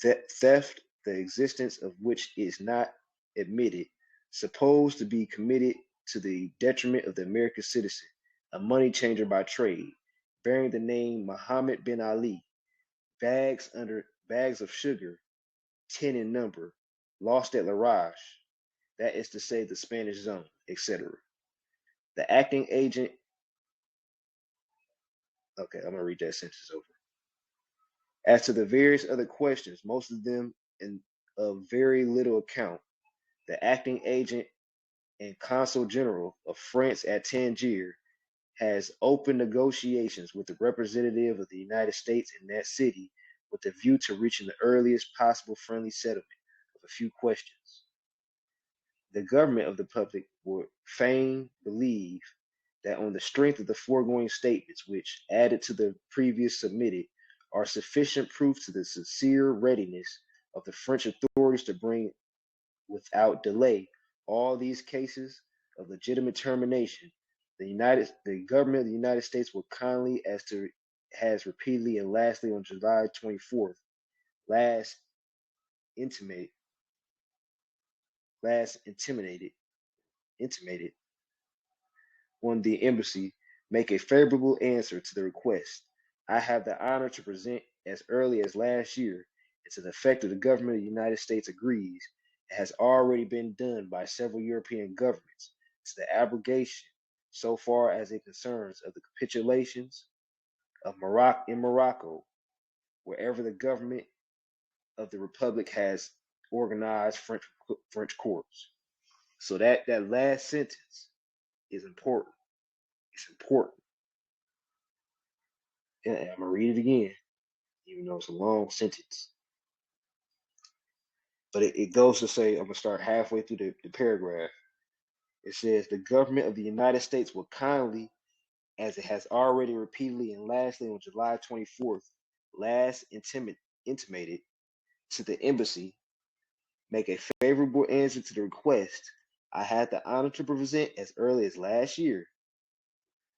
Theft, the existence of which is not admitted, supposed to be committed to the detriment of the American citizen, a money changer by trade, bearing the name Muhammad bin Ali, bags of sugar, 10 in number, lost at La Roche, that is to say the Spanish zone, etc. The acting agent, okay, I'm going to read that sentence over. As to the various other questions, most of them of very little account, the acting agent and consul general of France at Tangier has opened negotiations with the representative of the United States in that city with the view to reaching the earliest possible friendly settlement of a few questions. The government of the public would fain believe that on the strength of the foregoing statements, which, added to the previous submitted, are sufficient proof to the sincere readiness of the French authorities to bring without delay all these cases of legitimate termination, the government of the United States will kindly as to has repeatedly and lastly on July 24th last intimated on the embassy make a favorable answer to the request. I have the honor to present as early as last year, and to the effect of the government of the United States agrees, it has already been done by several European governments, to the abrogation, so far as it concerns, of the capitulations of Morocco, wherever the government of the Republic has organized French courts. So that last sentence is important. It's important. And I'm gonna read it again, even though it's a long sentence. But it goes to say, I'm gonna start halfway through the paragraph. It says, the government of the United States will kindly, as it has already repeatedly and lastly on July 24th, last intimated to the embassy, make a favorable answer to the request I had the honor to present as early as last year,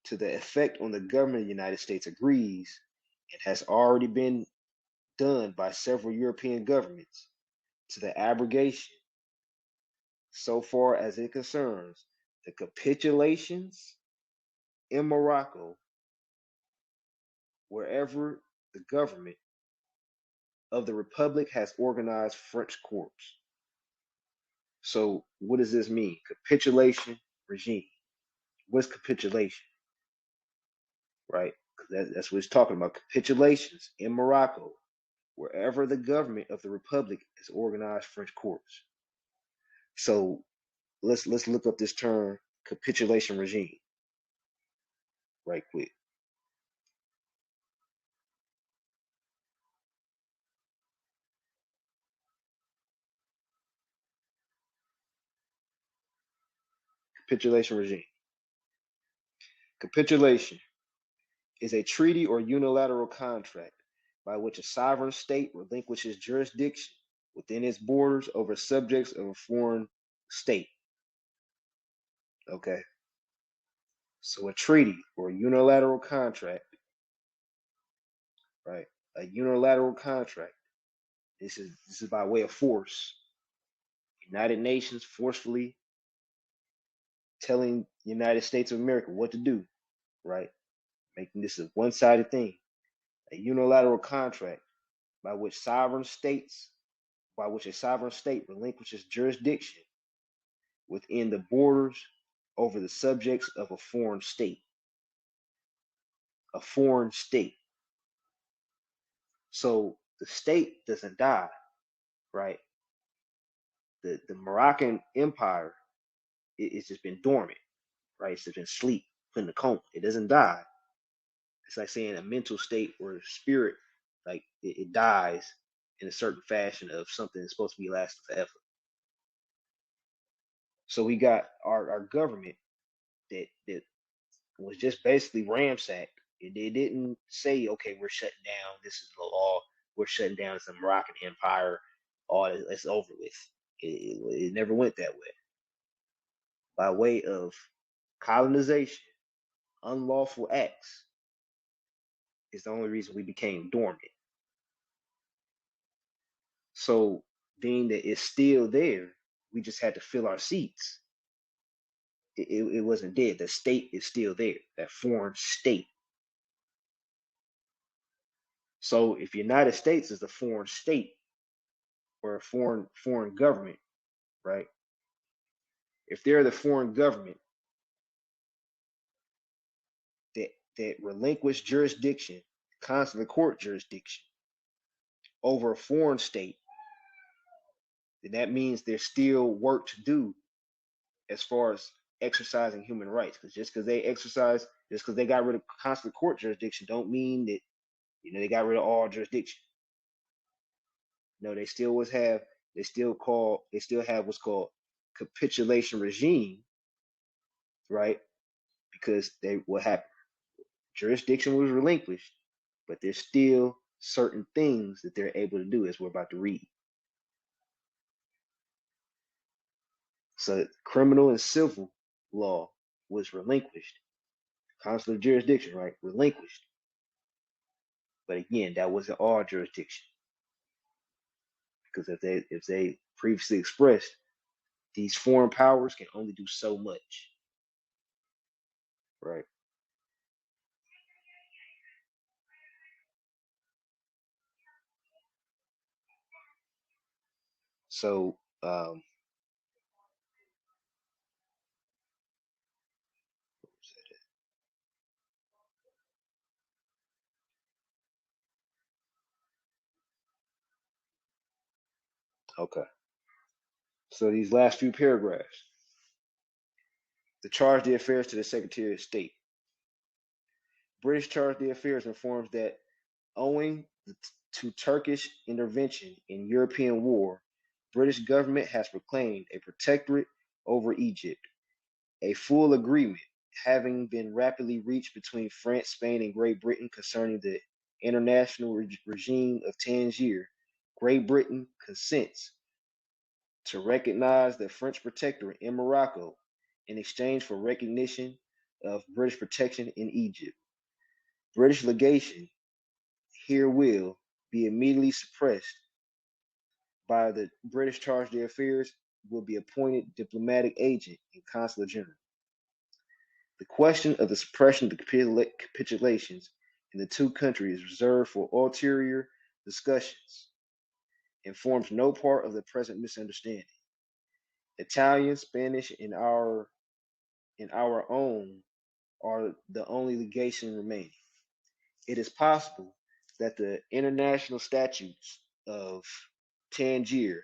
to the effect on the government of the United States agrees, and has already been done by several European governments, to the abrogation, so far as it concerns, the capitulations in Morocco, wherever the government of the Republic has organized French courts. So what does this mean? Capitulation regime. What's capitulation? Right? That's what it's talking about. Capitulations in Morocco, wherever the government of the Republic has organized French courts. So let's look up this term, capitulation regime, right quick. Capitulation regime. Capitulation is a treaty or unilateral contract by which a sovereign state relinquishes jurisdiction within its borders over subjects of a foreign state. Okay. So a treaty or a unilateral contract, right? A unilateral contract. This is by way of force. United Nations forcefully telling the United States of America what to do, right? Making this a one-sided thing. A unilateral contract by which a sovereign state relinquishes jurisdiction within the borders over the subjects of a foreign state. A foreign state. So the state doesn't die, right? The Moroccan Empire, it's just been dormant, right? It's just been asleep, put in a coma. It doesn't die. It's like saying a mental state or spirit, like it dies in a certain fashion of something that's supposed to be lasting forever. So we got our government that was just basically ransacked. They didn't say, okay, we're shutting down. This is the law. We're shutting down the Moroccan Empire. It's over with. It never went that way. By way of colonization, unlawful acts is the only reason we became dormant. So being that it's still there, we just had to fill our seats. It wasn't dead. The state is still there, that foreign state. So if United States is a foreign state or a foreign government, right? If they're the foreign government that relinquish jurisdiction, consular court jurisdiction over a foreign state, then that means there's still work to do as far as exercising human rights. Because just because they got rid of consular court jurisdiction, don't mean that they got rid of all jurisdiction. No, they still have what's called capitulation regime, right? Because what happened? Jurisdiction was relinquished, but there's still certain things that they're able to do, as we're about to read. So criminal and civil law was relinquished. Consular jurisdiction, right? Relinquished. But again, that wasn't all jurisdiction, because if they previously expressed, these foreign powers can only do so much, right? So okay. So these last few paragraphs. The charge d'affaires to the Secretary of State. British charge d'affaires informs that owing to Turkish intervention in European war, British government has proclaimed a protectorate over Egypt. A full agreement having been rapidly reached between France, Spain, and Great Britain concerning the international regime of Tangier, Great Britain consents to recognize the French Protectorate in Morocco in exchange for recognition of British protection in Egypt. British legation here will be immediately suppressed by the British charge d'affaires will be appointed diplomatic agent and consular general. The question of the suppression of the capitulations in the two countries is reserved for ulterior discussions and forms no part of the present misunderstanding. Italian, Spanish, and our own are the only legation remaining. It is possible that the international statutes of Tangier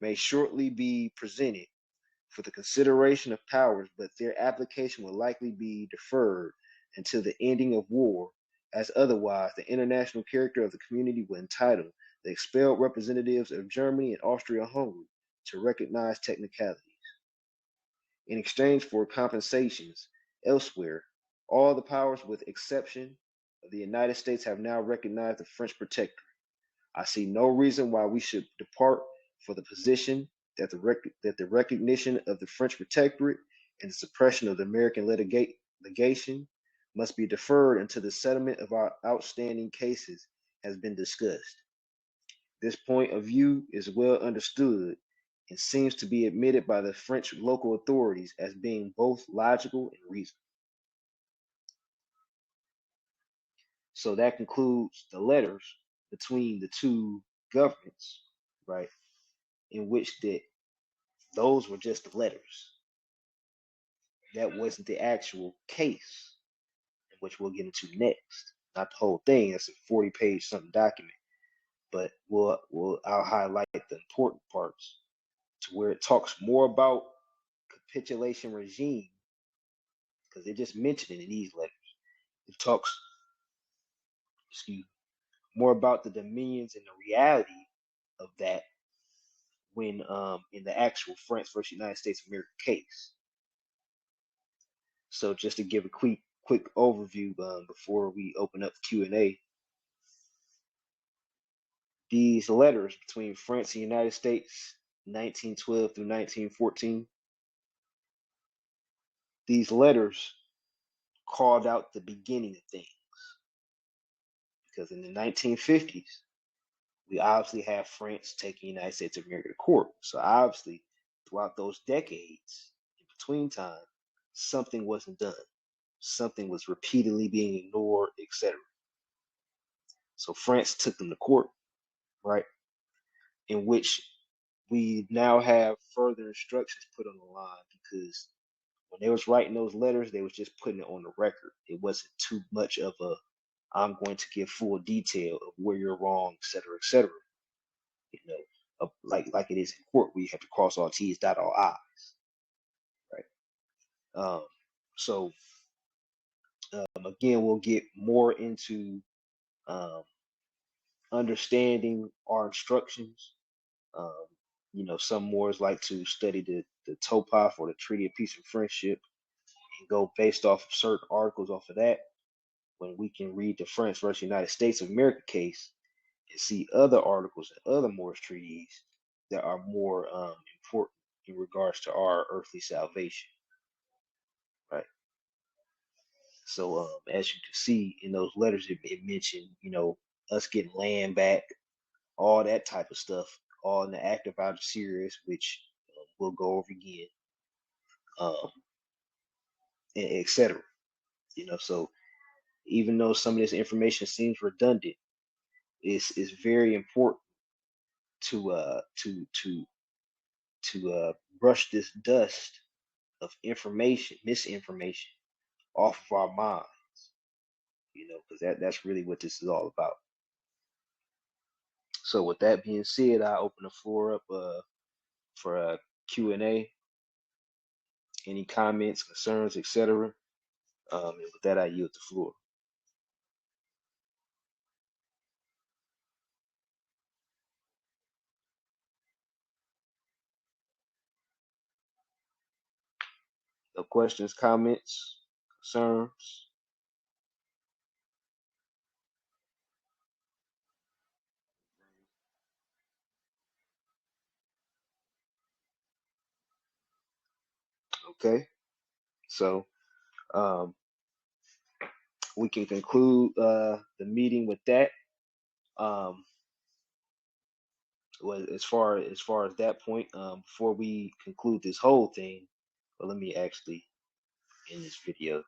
may shortly be presented for the consideration of powers, but their application will likely be deferred until the ending of war, as otherwise the international character of the community will entitle the expelled representatives of Germany and Austria-Hungary to recognize technicalities. In exchange for compensations elsewhere, all the powers with exception of the United States have now recognized the French Protectorate. I see no reason why we should depart for the position that the recognition of the French Protectorate and the suppression of the American legation must be deferred until the settlement of our outstanding cases has been discussed. This point of view is well understood and seems to be admitted by the French local authorities as being both logical and reasonable. So that concludes the letters between the two governments, right? In which those were just the letters. That wasn't the actual case, which we'll get into next. Not the whole thing. That's a 40-page something document, but I'll highlight the important parts to where it talks more about capitulation regime, because they just mentioned it in these letters. It talks, more about the dominions and the reality of that when in the actual France versus United States of America case. So just to give a quick overview before we open up Q&A, these letters between France and the United States, 1912 through 1914, these letters called out the beginning of things. Because in the 1950s, we obviously have France taking the United States of America to court. So obviously, throughout those decades, in between time, something wasn't done. Something was repeatedly being ignored, etc. So France took them to court, right? In which we now have further instructions put on the line, because when they was writing those letters, they was just putting it on the record. It wasn't too much of a, I'm going to give full detail of where you're wrong, etc., etc. You know, like it is in court, where you have to cross all T's, dot all I's, right? So again, we'll get more into understanding our instructions. You know, some Moors like to study the Topaf or the Treaty of Peace and Friendship and go based off of certain articles off of that, when we can read the France versus United States of America case and see other articles and other Moorish treaties that are more important in regards to our earthly salvation, right? So as you can see in those letters, it mentioned, you know, us getting land back, all that type of stuff, all in the active outer series, which we'll go over again, etc. So even though some of this information seems redundant, it's very important to brush this dust of misinformation off of our minds, because that's really what this is all about. So with that being said, I open the floor up for Q&A, any comments, concerns, etc. And with that, I yield the floor. No questions, comments, concerns? Okay, so we can conclude the meeting with that. Well, as far as that point, before we conclude this whole thing, well, let me actually end this video.